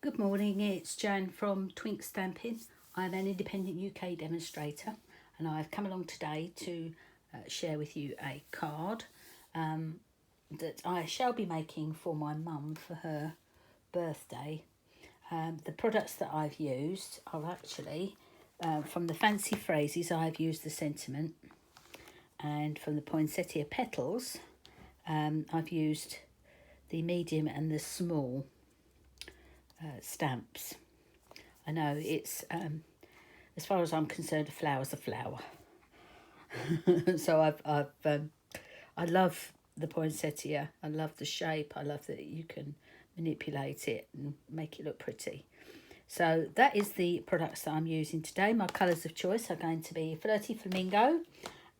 Good morning, it's Jan from Twink Stamping. I'm an independent UK demonstrator and I've come along today to share with you a card that I shall be making for my mum for her birthday. The products that I've used are actually from the Fancy Phrases. I've used the Sentiment, and from the Poinsettia Petals I've used the medium and the small stamps. I know it's, as far as I'm concerned, a flower's a flower. So I love the poinsettia. I love the shape. I love that you can manipulate it and make it look pretty. So that is the products that I'm using today. My colours of choice are going to be Flirty Flamingo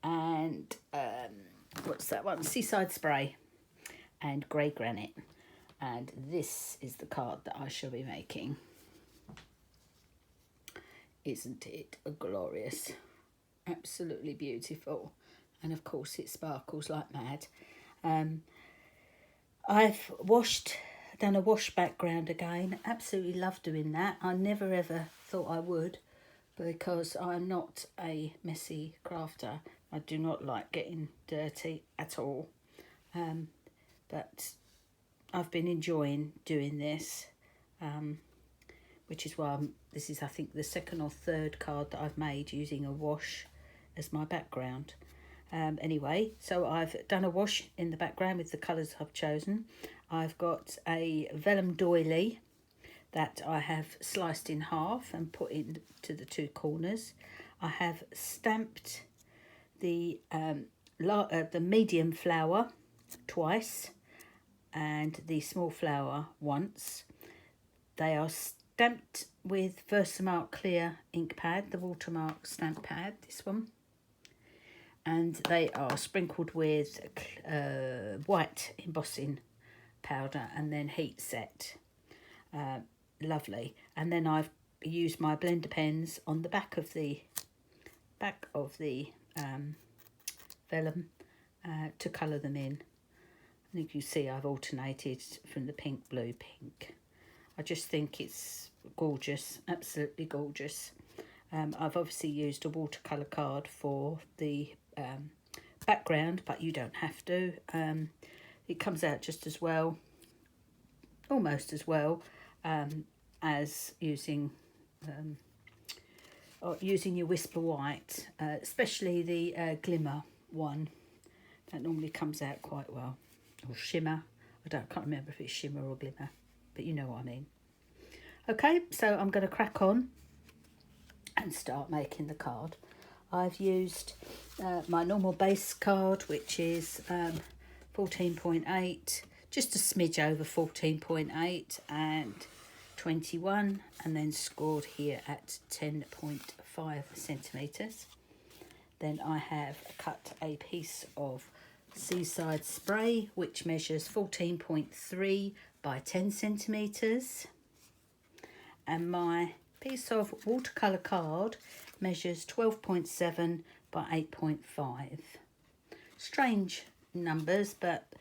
and what's that one? Seaside Spray and Grey Granite. And this is the card that I shall be making. Isn't it glorious? Absolutely beautiful. And of course it sparkles like mad. I've done a wash background again. Absolutely love doing that. I never ever thought I would, because I'm not a messy crafter. I do not like getting dirty at all. But I've been enjoying doing this, which is why this is, I think, the second or third card that I've made using a wash as my background. Anyway, so I've done a wash in the background with the colours I've chosen. I've got a vellum doily that I have sliced in half and put into the two corners. I have stamped the medium flower twice and the small flower once. They are stamped with Versamark clear ink pad, the watermark stamp pad, this one. And they are sprinkled with white embossing powder and then heat set. Lovely. And then I've used my blender pens on the back of the vellum to colour them in. And you can see I've alternated from the pink, blue, pink. I just think it's gorgeous, absolutely gorgeous. I've obviously used a watercolour card for the background, but you don't have to. It comes out just as well, almost as well, as using your Whisper White, especially the glimmer one. That normally comes out quite well. Or shimmer. Can't remember if it's shimmer or glimmer, but you know what I mean. Okay, so I'm going to crack on and start making the card. I've used my normal base card, which is 14.8, just a smidge over 14.8 and 21, and then scored here at 10.5 centimetres. Then I have cut a piece of Seaside Spray, which measures 14.3 by 10 centimetres. And my piece of watercolour card measures 12.7 by 8.5. Strange numbers, but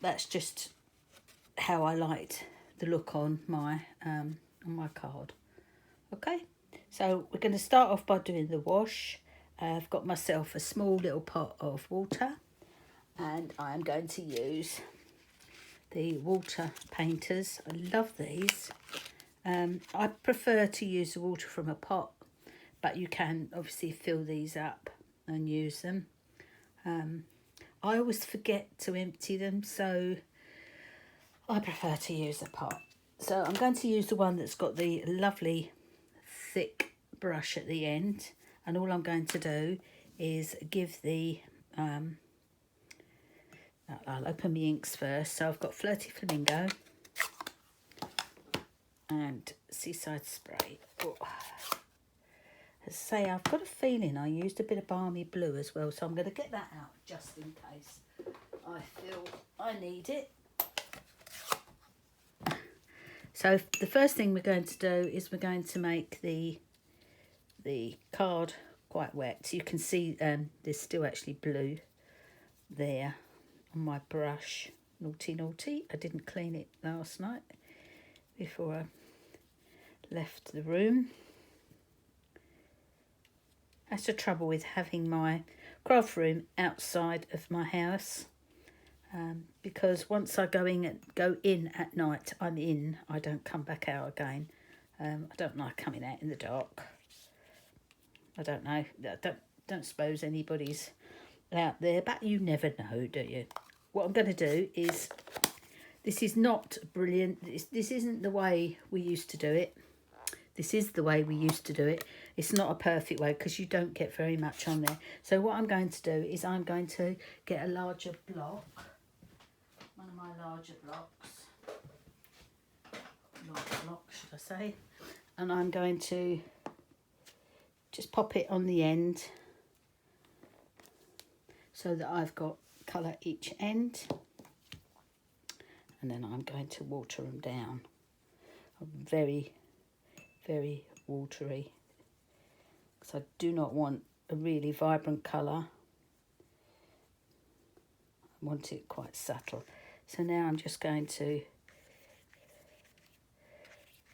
that's just how I liked the look on my card. Okay, so we're going to start off by doing the wash. I've got myself a small little pot of water, and I'm going to use the water painters. I love these. I prefer to use the water from a pot, but you can obviously fill these up and use them. I always forget to empty them, so I prefer to use a pot. So I'm going to use the one that's got the lovely thick brush at the end, and all I'm going to do is give the I'll open my inks first. So I've got Flirty Flamingo and Seaside Spray. Oh. As I say, I've got a feeling I used a bit of Balmy Blue as well, so I'm going to get that out just in case I feel I need it. So the first thing we're going to do is we're going to make the card quite wet. So you can see there's still actually blue there on my brush. Naughty, naughty. I didn't clean it last night before I left the room. That's the trouble with having my craft room outside of my house, because once I go in at night, I'm in. I don't come back out again. I don't like coming out in the dark. I don't know. I don't suppose anybody's out there, but you never know, do you? What I'm going to do is, this is not brilliant. This isn't the way we used to do it. This is the way we used to do it. It's not a perfect way because you don't get very much on there. So what I'm going to do is I'm going to get a larger block. One of my larger blocks. Large block, should I say. And I'm going to just pop it on the end so that I've got colour each end. And then I'm going to water them down. Very, very watery, because I do not want a really vibrant colour. I want it quite subtle. So now I'm just going to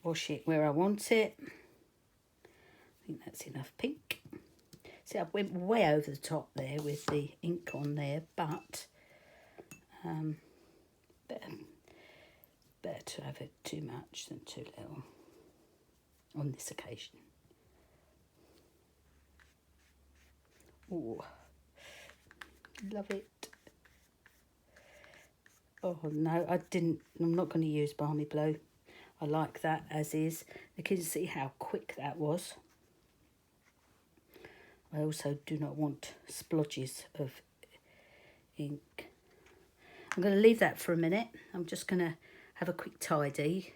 wash it where I want it. I think that's enough pink. See, I went way over the top there with the ink on there, but better to have it too much than too little on this occasion. Oh, love it. Oh no, I'm not going to use Balmy Blue. I like that as is. You can see how quick that was. I also do not want splodges of ink. I'm going to leave that for a minute. I'm just going to have a quick tidy,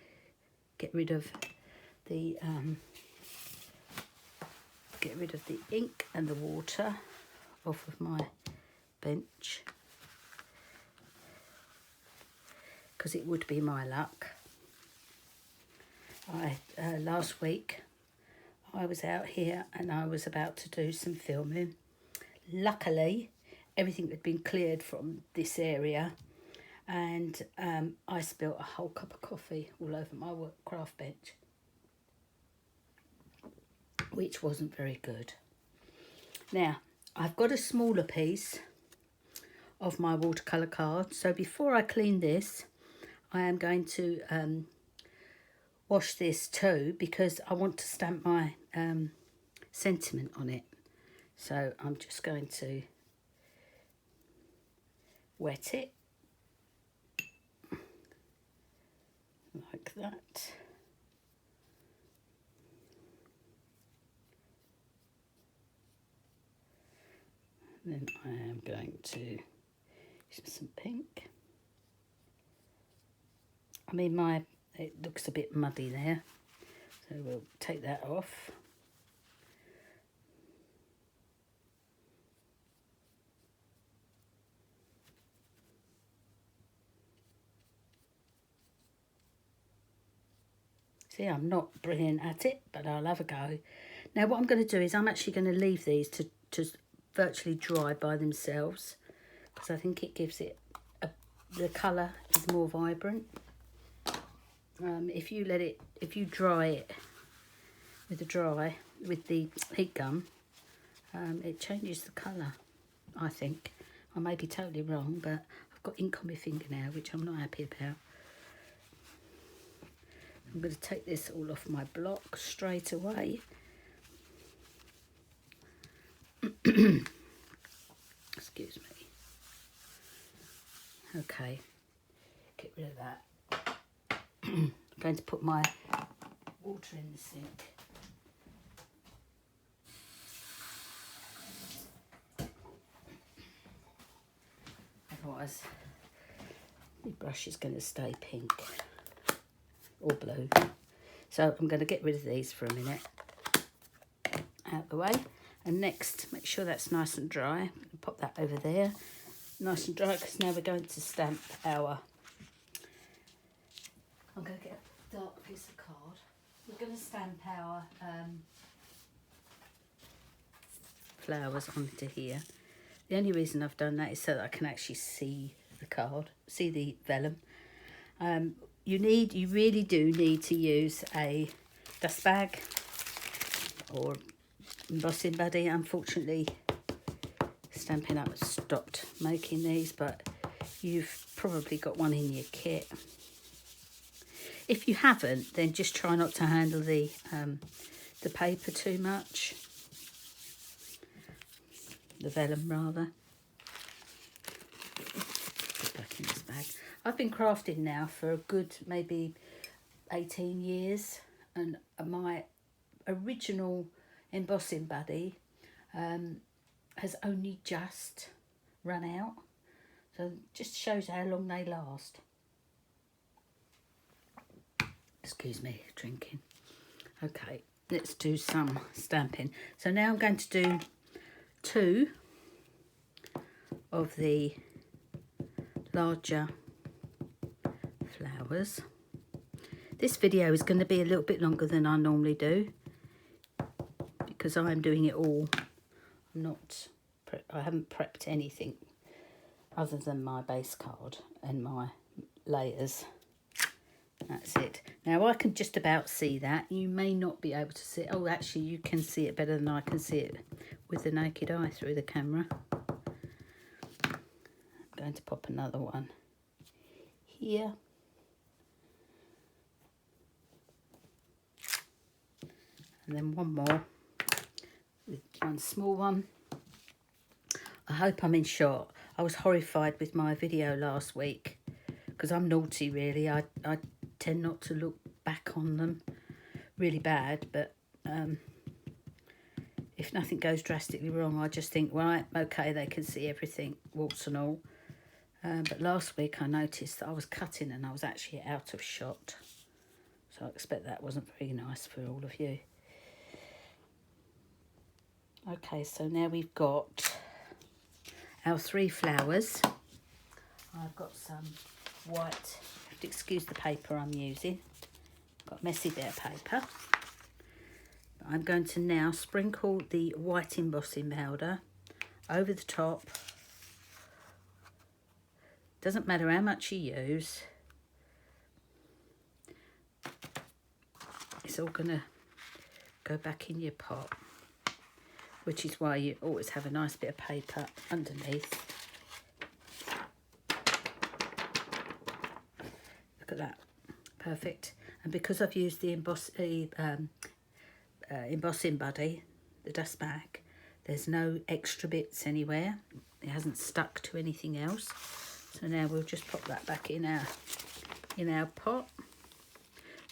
get rid of the ink and the water off of my bench, because it would be my luck. Last week I was out here and I was about to do some filming. Luckily everything had been cleared from this area, and I spilt a whole cup of coffee all over my craft bench, which wasn't very good. Now, I've got a smaller piece of my watercolour card, so before I clean this, I am going to wash this too, because I want to stamp my sentiment on it. So I'm just going to wet it like that. Then I am going to use some pink. I mean, it looks a bit muddy there, so we'll take that off. See, I'm not brilliant at it, but I'll have a go. Now what I'm going to do is I'm actually going to leave these to virtually dry by themselves, because I think it gives it the colour is more vibrant. If you dry it with the heat gun, it changes the colour, I think. I may be totally wrong, but I've got ink on my finger now, which I'm not happy about. I'm going to take this all off my block straight away. Excuse me. Okay, get rid of that. I'm going to put my water in the sink. Otherwise, my brush is going to stay pink or blue. So I'm going to get rid of these for a minute, out of the way. And next, make sure that's nice and dry. Pop that over there, nice and dry, because now we're going to stamp our... I'm going to get a dark piece of card. We're going to stamp our flowers onto here. The only reason I've done that is so that I can actually see the card, see the vellum. You really do need to use a dust bag or embossing buddy. Unfortunately, Stampin' Up! Stopped making these, but you've probably got one in your kit. If you haven't, then just try not to handle the paper too much. The vellum, rather. Put back in this bag. I've been crafting now for a good maybe 18 years, and my original embossing buddy has only just run out. So just shows how long they last. Excuse me, drinking. Okay, let's do some stamping. So now I'm going to do 2 of the larger flowers. This video is going to be a little bit longer than I normally do because I'm doing it all. I haven't prepped anything other than my base card and my layers. That's it. Now I can just about see that. You may not be able to see it. Oh, actually you can see it better than I can see it with the naked eye through the camera. I'm going to pop another one here. And then one more with one small one. I hope I'm in shot. I was horrified with my video last week because I'm naughty really. I tend not to look back on them really bad, but if nothing goes drastically wrong, I just think, right, okay, they can see everything, warts and all. But last week I noticed that I was cutting and I was actually out of shot. So I expect that wasn't very nice for all of you. Okay, so now we've got our 3 flowers. I've got some white, you have to excuse the paper I'm using. Got a messy bit of paper. I'm going to now sprinkle the white embossing powder over the top. Doesn't matter how much you use. It's all going to go back in your pot, which is why you always have a nice bit of paper underneath. Look at that, perfect. And because I've used the embossing buddy, the dust bag, there's no extra bits anywhere. It hasn't stuck to anything else. So now we'll just pop that back in our pot.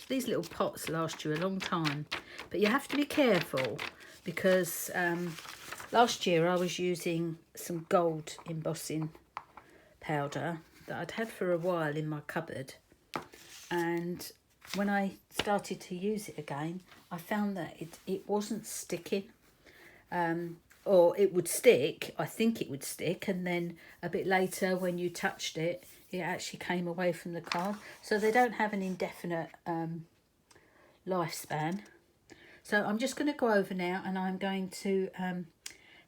These little pots last you a long time, but you have to be careful because last year I was using some gold embossing powder that I'd had for a while in my cupboard, and when I started to use it again, I found that it wasn't sticking, or it would stick. I think it would stick, and then a bit later when you touched it, it actually came away from the card. So they don't have an indefinite lifespan. So I'm just going to go over now and I'm going to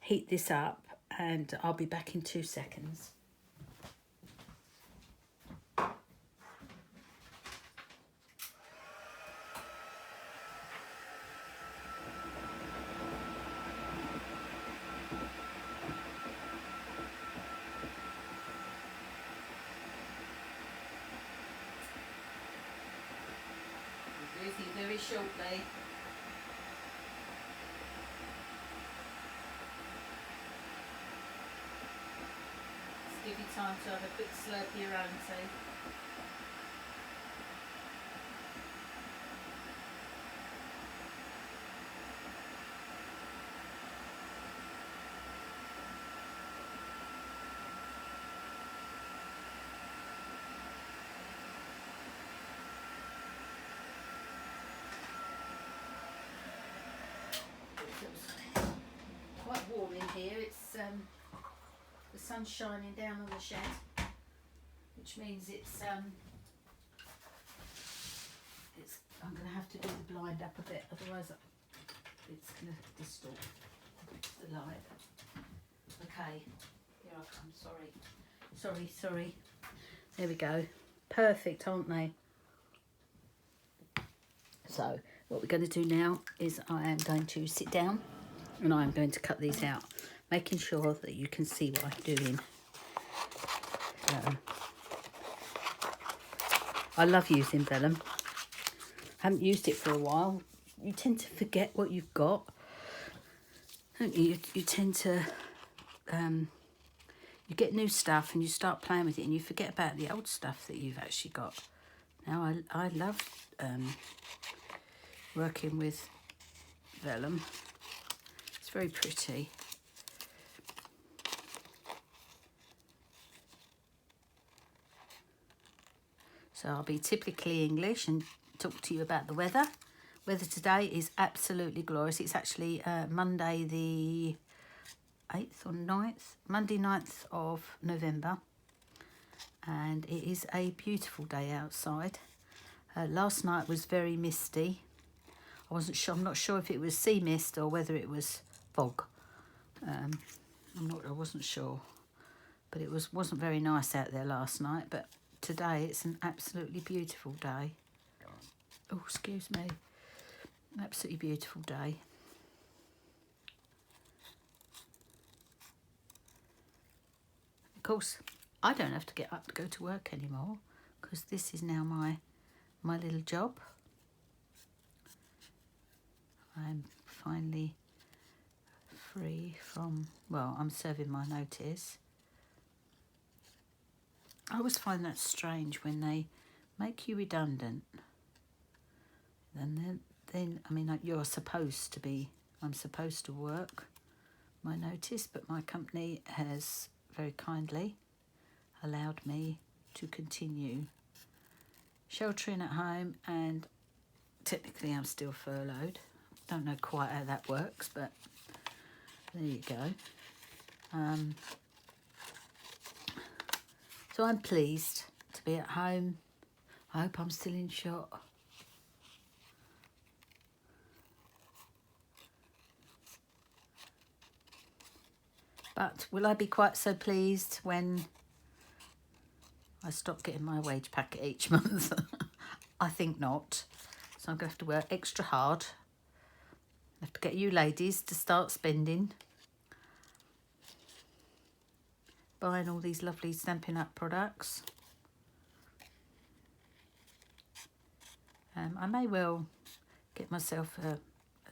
heat this up, and I'll be back in 2 seconds. Very shortly. Just give you time to have a quick slurp of your own tea. Quite warm in here. It's the sun's shining down on the shed, which means I'm going to have to do the blind up a bit, otherwise it's going to distort the light. Okay, here I come. Sorry. There we go. Perfect, aren't they? So What we're going to do now is I am going to sit down and I'm going to cut these out, making sure that you can see what I'm doing. I love using vellum. Haven't used it for a while. You tend to forget what you've got, don't you? You tend to, you get new stuff and you start playing with it and you forget about the old stuff that you've actually got. Now I love working with vellum. It's very pretty. So I'll be typically English and talk to you about the weather. Weather today is absolutely glorious. It's actually Monday the 8th or 9th, Monday 9th of November. And it is a beautiful day outside. Last night was very misty. I wasn't sure, I'm not sure if it was sea mist or whether it was fog. I wasn't sure. But it wasn't very nice out there last night. But today it's an absolutely beautiful day. Oh, excuse me. An absolutely beautiful day. Of course, I don't have to get up to go to work anymore because this is now my little job. I'm finally free from, well, I'm serving my notice. I always find that strange when they make you redundant. And then I mean, you're supposed to be, I'm supposed to work my notice, but my company has very kindly allowed me to continue sheltering at home, and technically I'm still furloughed. Don't know quite how that works, but there you go. So I'm pleased to be at home. I hope I'm still in shot. But will I be quite so pleased when I stop getting my wage packet each month? I think not. So I'm going to have to work extra hard. I have to get you ladies to start spending. Buying all these lovely Stampin' Up products. I may well get myself a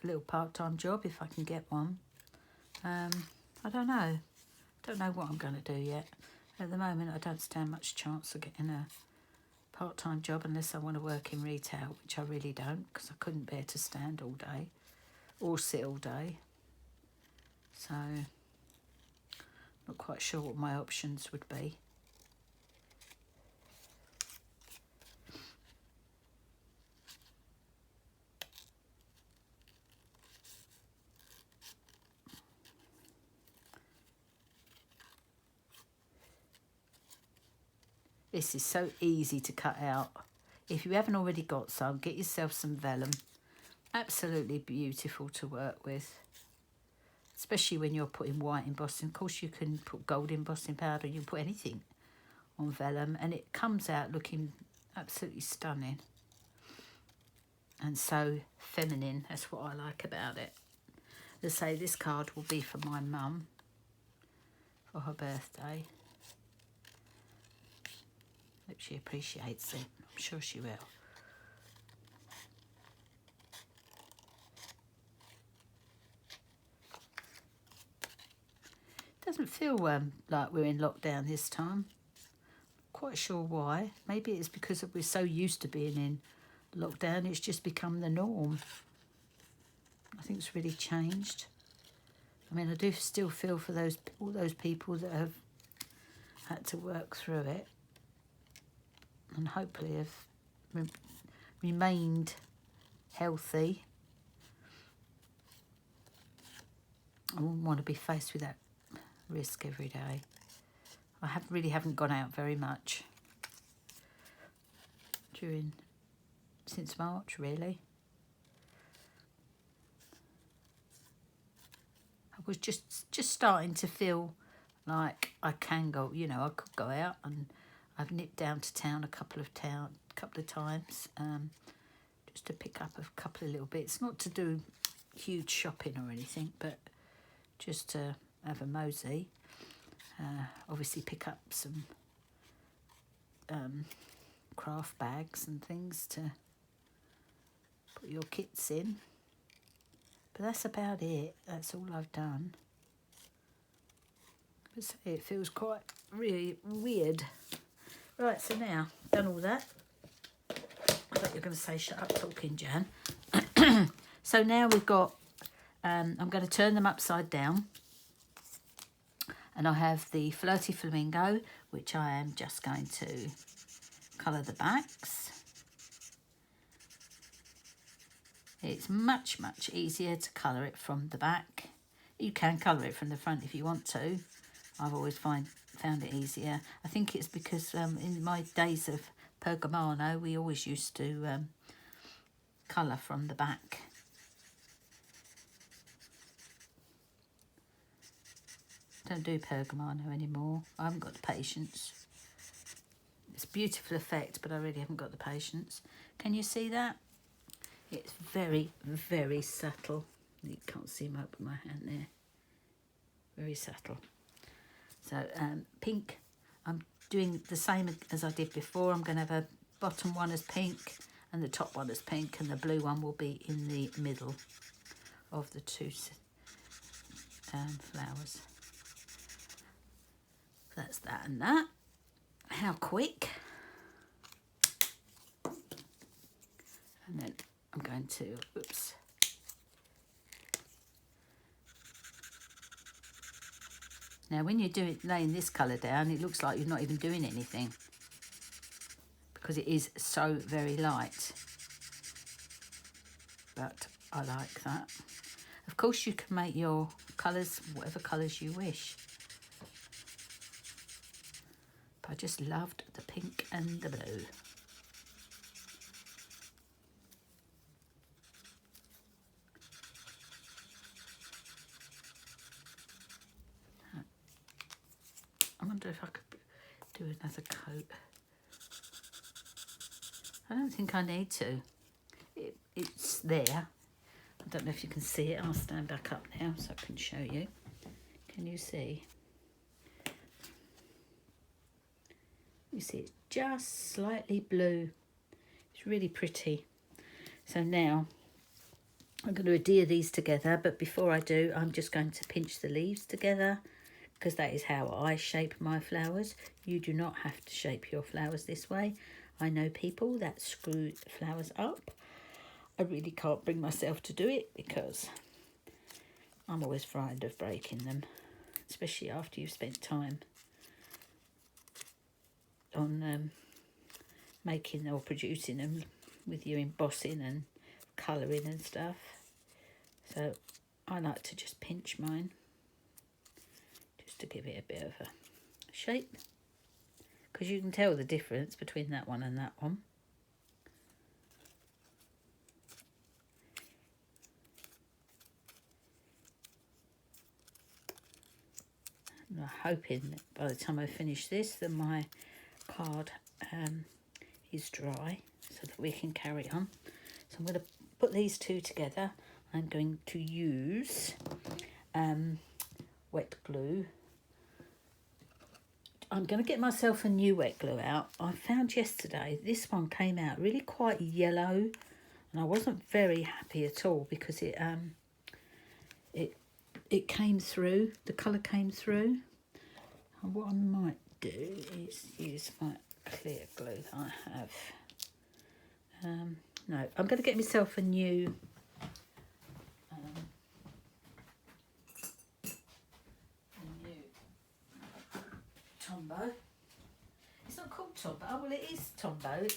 little part-time job if I can get one. I don't know. Don't know what I'm going to do yet. At the moment, I don't stand much chance of getting a part-time job unless I want to work in retail, which I really don't, because I couldn't bear to stand all day or sit all day. So, not quite sure what my options would be. This is so easy to cut out. If you haven't already got some, get yourself some vellum. Absolutely beautiful to work with. Especially when you're putting white embossing. Of course, you can put gold embossing powder. You can put anything on vellum. And it comes out looking absolutely stunning. And so feminine. That's what I like about it. As I say, this card will be for my mum for her birthday. Hope she appreciates it. I'm sure she will. Doesn't feel like we're in lockdown this time. Quite sure why. Maybe it's because we're so used to being in lockdown, it's just become the norm. I think it's really changed. I mean, I do still feel for all those people that have had to work through it, and hopefully have remained healthy. I wouldn't want to be faced with that risk every day. I really haven't gone out very much since March, really. I was just starting to feel like I can go, you know, I could go out, and I've nipped down to town a couple of times, just to pick up a couple of little bits, not to do huge shopping or anything, but just to have a mosey. Obviously pick up some craft bags and things to put your kits in. But that's about it. That's all I've done. But it feels quite really weird. Right, so now, done all that. I thought you were going to say shut up talking, Jan. So now we've got, I'm going to turn them upside down. And I have the Flirty Flamingo, which I am just going to colour the backs. It's much, much easier to colour it from the back. You can colour it from the front if you want to. I've always found it easier. I think it's because in my days of Pergamano, we always used to colour from the back. Don't do Pergamano anymore. I haven't got the patience. It's a beautiful effect, but I really haven't got the patience. Can you see that? It's very, very subtle. You can't see my hand there. Very subtle. So pink, I'm doing the same as I did before. I'm going to have a bottom one as pink and the top one as pink, and the blue one will be in the middle of the two flowers. That's that and that. How quick. And then I'm going to, oops. Now when you're laying this colour down, it looks like you're not even doing anything, because it is so very light. But I like that. Of course you can make your colours whatever colours you wish. But I just loved the pink and the blue. I wonder if I could do another coat. I don't think I need to. It's there. I don't know if you can see it. I'll stand back up now so I can show you. Can you see? You see it's just slightly blue. It's really pretty. So now I'm going to adhere these together, but before I do, I'm just going to pinch the leaves together, because that is how I shape my flowers. You do not have to shape your flowers this way. I know people that screw flowers up. I really can't bring myself to do it because I'm always frightened of breaking them, especially after you've spent time on making or producing them with your embossing and colouring and stuff. So I like to just pinch mine just to give it a bit of a shape, because you can tell the difference between that one and that one. And I'm hoping that by the time I finish this that my card is dry so that we can carry on. So I'm going to put these two together. I'm going to use wet glue. I'm going to get myself a new wet glue out. I found yesterday this one came out really quite yellow, and I wasn't very happy at all because it came through, the colour came through. And what I might do is use my clear glue that I have. No, I'm going to get myself a new Tombow. It's not called Tombow. Oh, well, it is Tombow.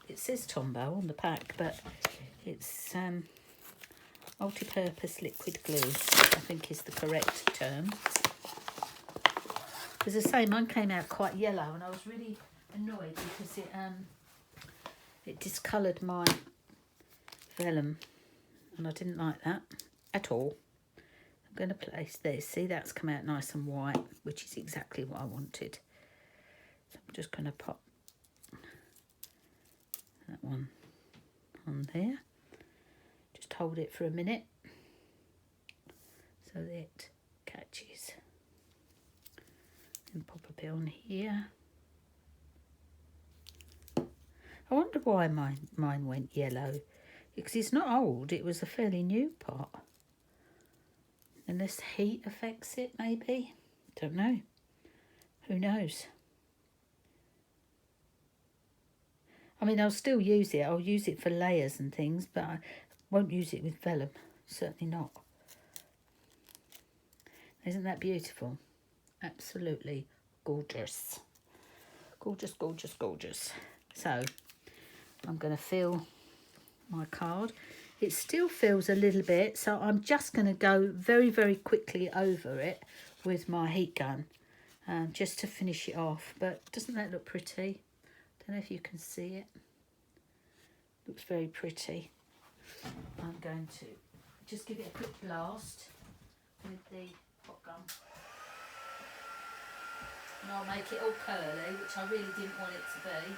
It says Tombow on the pack, but it's multi-purpose liquid glue, I think is the correct term. As I say, mine came out quite yellow, and I was really annoyed because it discoloured my vellum, and I didn't like that at all. I'm going to place this. See, that's come out nice and white, which is exactly what I wanted. So I'm just going to pop that one on there. Just hold it for a minute so that it catches. And pop a bit on here. I wonder why mine went yellow, because it's not old, it was a fairly new pot. Unless heat affects it, maybe. Don't know. Who knows? I mean, I'll still use it. I'll use it for layers and things, but I won't use it with vellum. Certainly not. Isn't that beautiful? Absolutely gorgeous. Gorgeous, gorgeous, gorgeous. So, I'm going to fill my card. It still feels a little bit, so I'm just going to go very, very quickly over it with my heat gun, just to finish it off. But doesn't that look pretty? Don't know if you can see it. Looks very pretty. I'm going to just give it a quick blast with the hot gun. And I'll make it all curly, which I really didn't want it to be.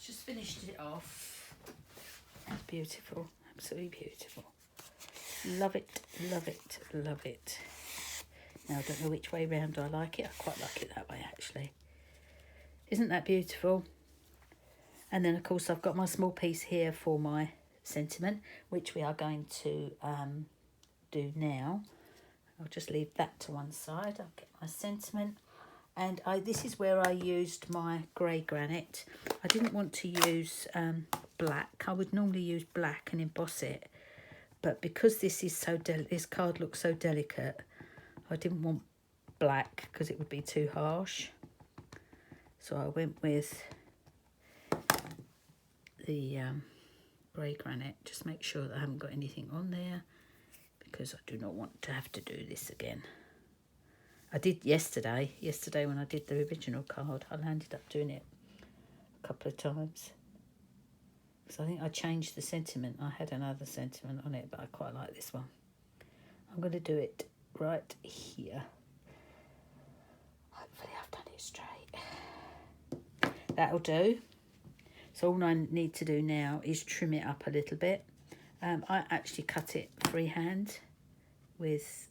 Just finished it off. That's beautiful, absolutely beautiful. Love it, love it, love it. Now I don't know which way round I like it. I quite like it that way actually. Isn't that beautiful? And then of course I've got my small piece here for my sentiment, which we are going to do now. I'll just leave that to one side. I'll get my sentiment. And this is where I used my grey granite. I didn't want to use black. I would normally use black and emboss it. But because this is this card looks so delicate, I didn't want black because it would be too harsh. So I went with the grey granite. Just make sure that I haven't got anything on there, because I do not want to have to do this again. I did yesterday when I did the original card. I landed up doing it a couple of times. So I think I changed the sentiment. I had another sentiment on it, but I quite like this one. I'm going to do it right here. Hopefully I've done it straight. That'll do. So all I need to do now is trim it up a little bit. I actually cut it freehand with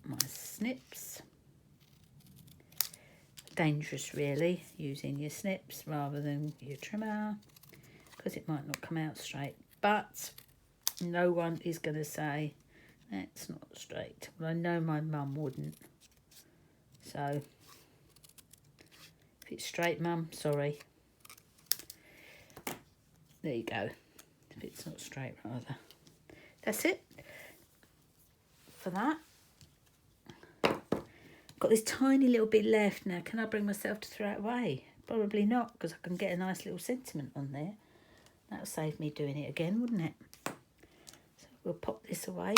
my snips. Dangerous really, using your snips rather than your trimmer, because it might not come out straight. But no one is going to say that's not straight. Well, I know my mum wouldn't. So if it's straight, mum, sorry. There you go. If it's not straight, rather. That's it for that. Got this tiny little bit left now. Can I bring myself to throw it away? Probably not, because I can get a nice little sentiment on there. That'll save me doing it again, wouldn't it? So we'll pop this away.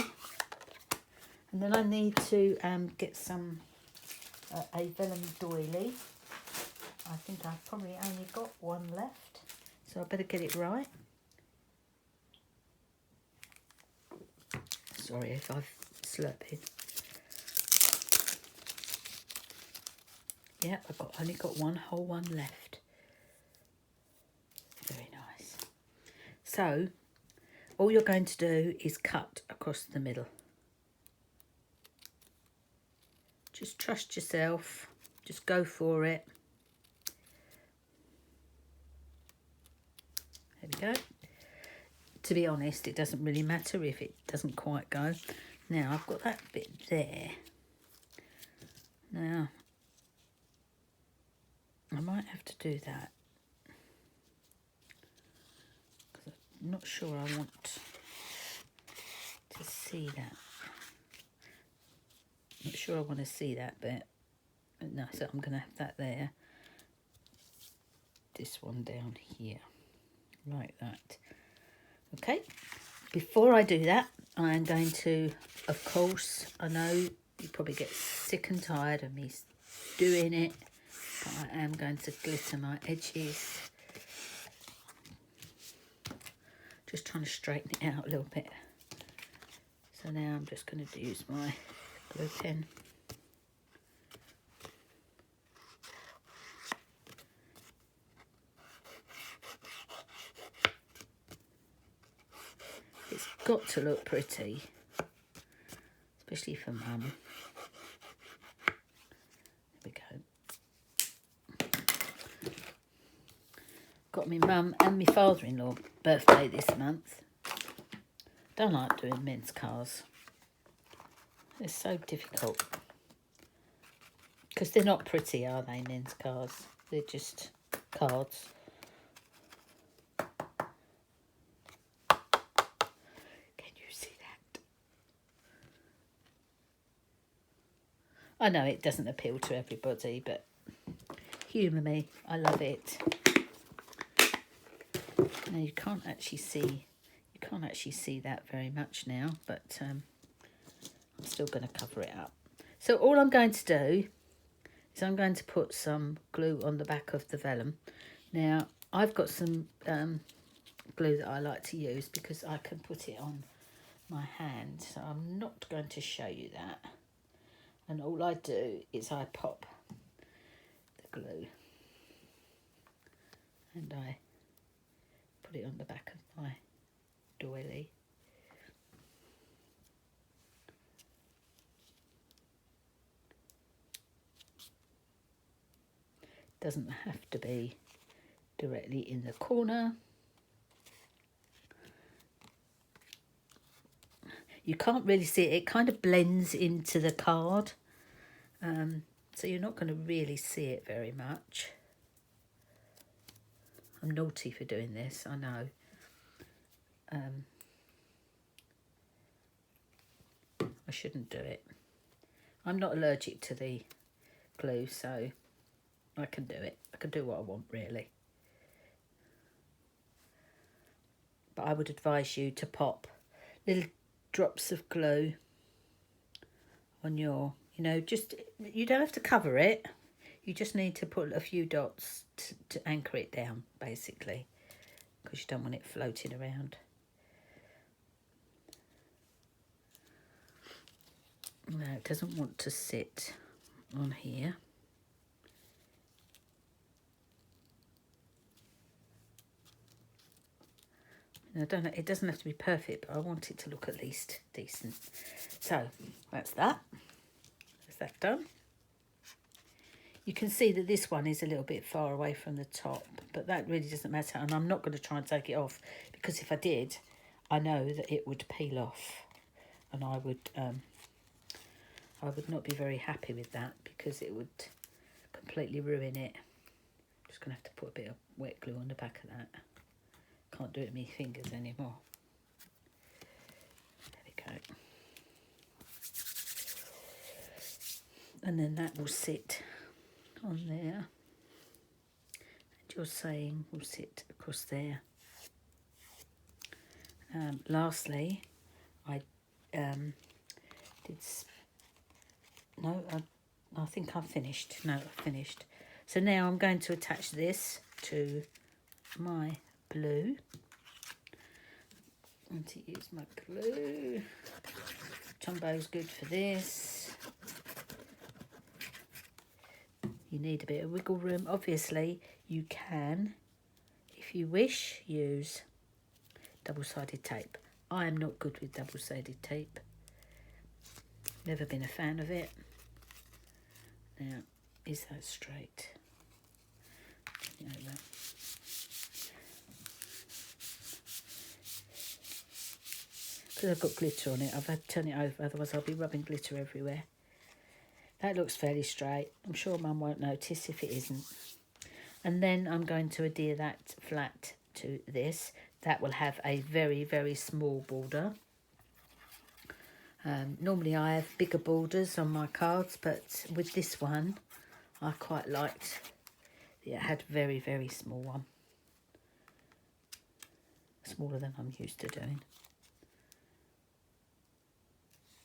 And then I need to get some a vellum doily. I think I've probably only got one left, so I better get it right. Sorry if I've slurped. Yeah, I've only got one whole one left. Very nice. So, all you're going to do is cut across the middle. Just trust yourself. Just go for it. There we go. To be honest, it doesn't really matter if it doesn't quite go. Now, I've got that bit there. Now, I might have to do that, because I'm not sure I want to see that. I'm not sure I want to see that bit. No, so I'm going to have that there. This one down here, like that. Okay, Before I do that, I am going to, of course, I know you probably get sick and tired of me doing it, but I am going to glitter my edges. Just trying to straighten it out a little bit. So now I'm just going to use my glue pen. It's got to look pretty, especially for Mum. There we go. Got my mum and my father-in-law birthday this month. Don't like doing men's cards. It's so difficult. Because they're not pretty, are they, men's cards? They're just cards. Can you see that? I know it doesn't appeal to everybody, but humour me. I love it. Now you can't actually see that very much now, but I'm still going to cover it up. So all I'm going to do is I'm going to put some glue on the back of the vellum. Now I've got some glue that I like to use because I can put it on my hand, so I'm not going to show you that. And all I do is I pop the glue and I put it on the back of my doily. Doesn't have to be directly in the corner. You can't really see it. It kind of blends into the card. So you're not going to really see it very much. I'm naughty for doing this, I know. I shouldn't do it. I'm not allergic to the glue, so I can do it. I can do what I want, really. But I would advise you to pop little drops of glue on your, just, you don't have to cover it. You just need to put a few dots to anchor it down, basically, because you don't want it floating around. No, it doesn't want to sit on here. I don't know, it doesn't have to be perfect, but I want it to look at least decent. So that's that. Is that done? You can see that this one is a little bit far away from the top, but that really doesn't matter. And I'm not going to try and take it off, because if I did, I know that it would peel off, and I would not be very happy with that, because it would completely ruin it. I'm just going to have to put a bit of wet glue on the back of that. Can't do it with my fingers anymore. There we go. And then that will sit on there. And your saying will sit across there. Lastly, I I think I've finished. No, I've finished. So now I'm going to attach this to my blue. I'm going to use my glue. Tombo's good for this. You need a bit of wiggle room. Obviously, you can, if you wish, use double-sided tape. I am not good with double-sided tape. Never been a fan of it. Now, is that straight? Over. Because I've got glitter on it, I've had to turn it over, otherwise I'll be rubbing glitter everywhere. That looks fairly straight. I'm sure Mum won't notice if it isn't. And then I'm going to adhere that flat to this. That will have a very, very small border. Normally I have bigger borders on my cards, but with this one, I quite liked it had a very, very small one. Smaller than I'm used to doing.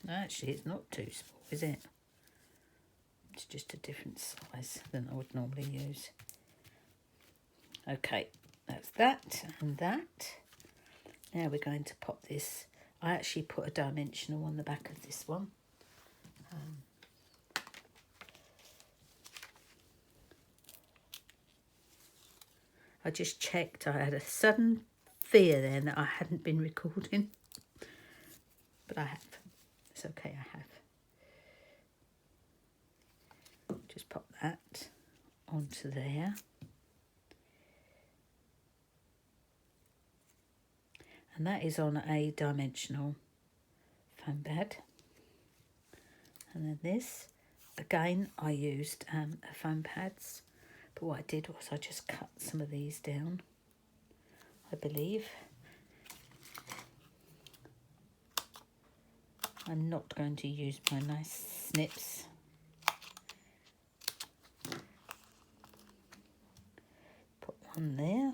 Actually, it's not too small, is it? It's just a different size than I would normally use. Okay, that's that and that. Now we're going to pop this. I actually put a dimensional on the back of this one. I just checked. I had a sudden fear then that I hadn't been recording. But I have. It's okay, I have. Just pop that onto there. And that is on a dimensional foam pad. And then this, again, I used foam pads. But what I did was I just cut some of these down, I believe. I'm not going to use my nice snips. Put one there.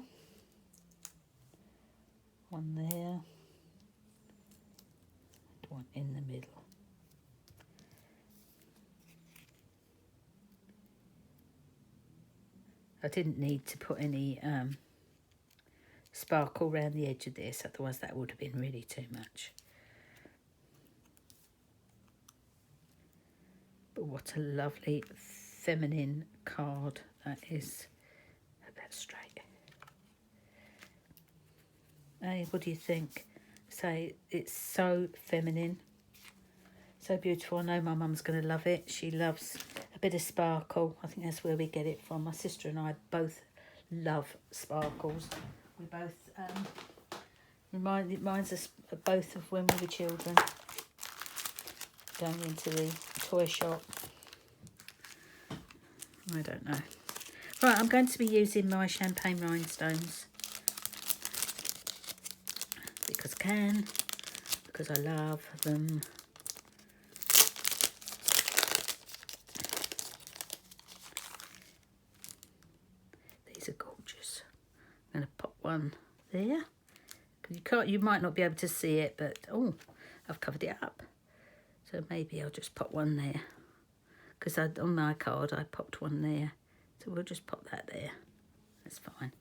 One there. And one in the middle. I didn't need to put any sparkle around the edge of this, otherwise that would have been really too much. But what a lovely feminine card that is. Hope that's straight. Hey, what do you think? Say, it's so feminine. So beautiful. I know my mum's going to love it. She loves a bit of sparkle. I think that's where we get it from. My sister and I both love sparkles. We both, reminds us both of when we were children. Going into the toy shop. I don't know. Right, I'm going to be using my champagne rhinestones. Because I can. Because I love them. These are gorgeous. I'm going to pop one there. You might not be able to see it, but oh, I've covered it up. So maybe I'll just pop one there. Because on my card I popped one there. So we'll just pop that there. That's fine.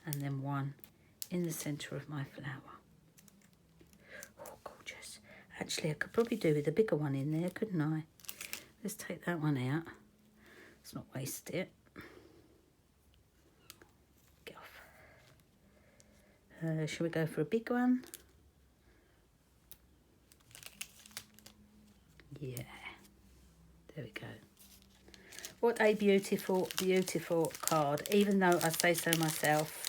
And then one in the centre of my flower. Oh, gorgeous. Actually, I could probably do with a bigger one in there, couldn't I? Let's take that one out. Let's not waste it. Get off. Shall we go for a big one? Yeah. There we go. What a beautiful, beautiful card. Even though I say so myself.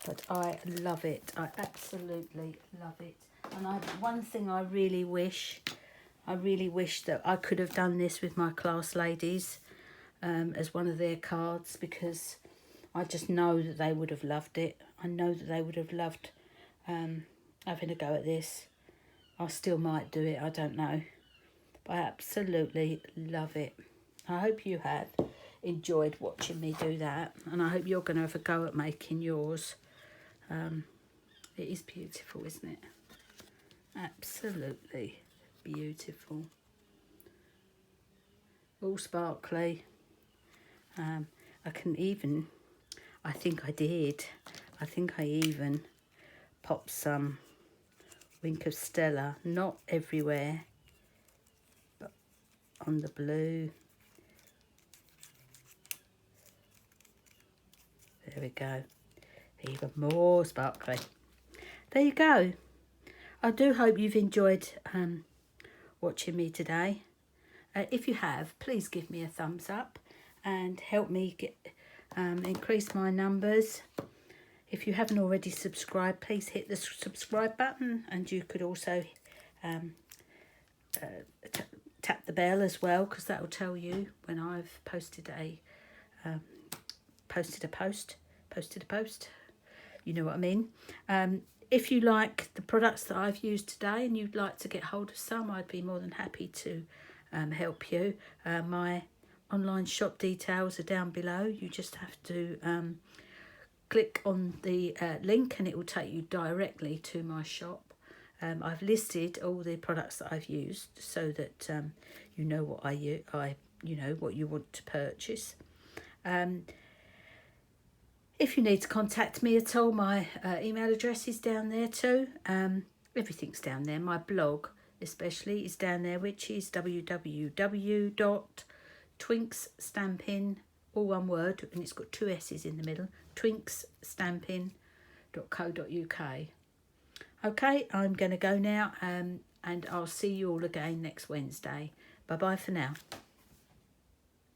But I love it. I absolutely love it. And one thing I really wish that I could have done this with my class ladies as one of their cards, because I just know that they would have loved it. I know that they would have loved having a go at this. I still might do it, I don't know. But I absolutely love it. I hope you have enjoyed watching me do that. And I hope you're going to have a go at making yours. It is beautiful, isn't it? Absolutely beautiful. All sparkly. I think I even popped some Wink of Stella, not everywhere, but on the blue. There we go. Even more sparkly. There you go. I do hope you've enjoyed watching me today. If you have, please give me a thumbs up and help me get increase my numbers. If you haven't already subscribed, please hit the subscribe button, and you could also tap the bell as well, because that will tell you when I've posted a post. You know what I mean. If you like the products that I've used today and you'd like to get hold of some, I'd be more than happy to help you. My online shop details are down below. You just have to click on the link and it will take you directly to my shop. I've listed all the products that I've used so that you know what you know what you want to purchase. If you need to contact me at all, my email address is down there too. Everything's down there. My blog especially is down there, which is www.twinksstampin', all one word, and it's got 2 S's in the middle, twinksstampin.co.uk. Okay, I'm going to go now, and I'll see you all again next Wednesday. Bye-bye for now.